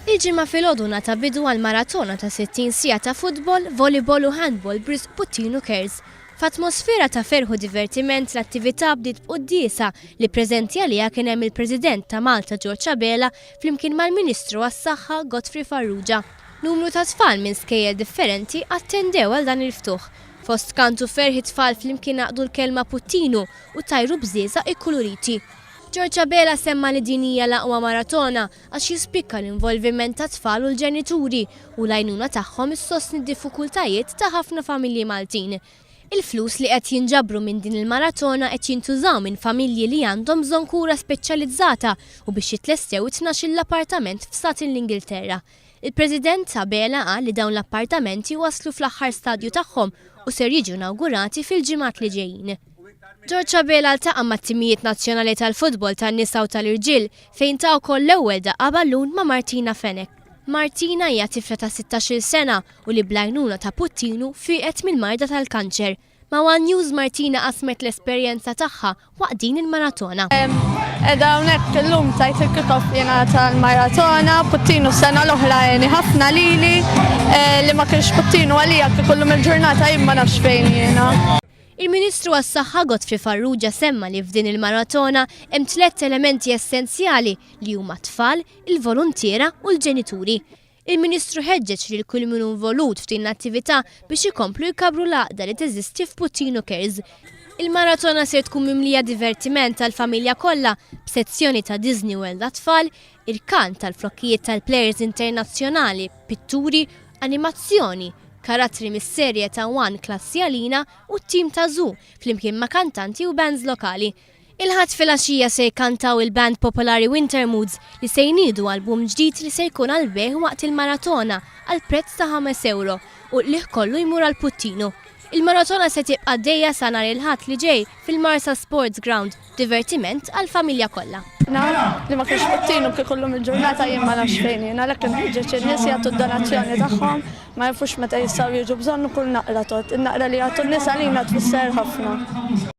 Il-ġimgħa filgħodu ngħata bidu għall-maratona ta' 60 siegħa ta' futbol, volleyball u handball b'risq Puttinu Cares. F'atmosfera ta' ferħ u divertiment l-attività bdiet b'qudiesa li preżenti għaliha kien hemm il-President ta' Malta George Abela flimkien mal-Ministru għas-Saħħa Ferh. Numru ta' tfal minn skejjel differenti attendew għal dan il-ftuħ. Fost kantu ferħ it-tfal flimkien naqdu l-kelma Puttinu u tajru bżiesa ikkuluriti. George Abela semma li din hija l-aqwa maratona għax jispikka l-involviment ta' tfal u l-ġenituri u l-għajnuna tagħhom issostni d-diffikultajiet ta' ħafna familji Maltin. Il-flus li qed jinġabru minn din il-maratona qed jintużaw minn familji li għandhom bżonn kura speċjalizzata u biex jitlestew 12 l-appartament f'Stat l-Ingilterra. Il-President Abela qal li dawn l-appartamenti waslu fl-aħħar stadju tagħhom u ser jiġu inawgurati fil-ġimgħat li ġejjin. George Abela ltaqa' mat-timijiet nazzjonali tal-futbol tan-nisa u tal-irġiel fejn ta' wkoll l-ewwel daqqa ballun ma' Martina Fenek. Martina hija tifla ta' 16-il sena u li bl-għajnuna ta' Puttinu fieqet mill-marda tal-kanċer. Ma' One News Martina qasmet l-esperjenza tagħha waqt din il-maratona. Edha hawnhekk illum tajt il-kickoff jiena tal-maratona, Puttinu s-sena l-oħra għeni ħafna lili li ma kienx Puttinu għalija kullum il-ġurnata jien ma nafx fejn jiena. Il-Ministru għas-Saħħa Ferh semma li f'din il-maratona hemm 3 elementi essenzjali li huma t-tfal, il-volontiera u l-ġenituri. Il-Ministru ħeġġeġ lil kull min involut f'din l-attività biex ikomplu jkabru l-għaqda li teżisti f'Puttinu Cares. Il-maratona se tkun mimlija divertiment tal-familja kollha b'sezzjoni ta' Disney World għat-tfal, irkant tal-flokkijiet tal-plejers internazzjonali, pitturi, animazzjoni, karattri mis-serje ta' One klassi għalina u t-tim ta' Zoo flimkien ma' kantanti u bands lokali. Il-ħadd filgħaxija se jkantaw il-band popolari Winter Moods li se jniedu album ġdid li se jkun għal-beħ waqt il-maratona għal prezz ta' €5 u liħ kollu jmur għal Puttinu. Il-maratona se tibqa' għaddejja sa nhar il-ħadd li ġej fil-Marsa Sports Ground, divertiment għall-familja kollha. Li ma kienx Puttinu kien kullum il-ġurnata jien ma nafx fejn jiena għalhekk inħeġġeġ in-nies jagħtu d-donazzjoni tagħhom ma jafux meta jistgħu jiġu bżonn ukoll naqra tot. In-naqra li jagħtu n-nies għalina tfisser ħafna.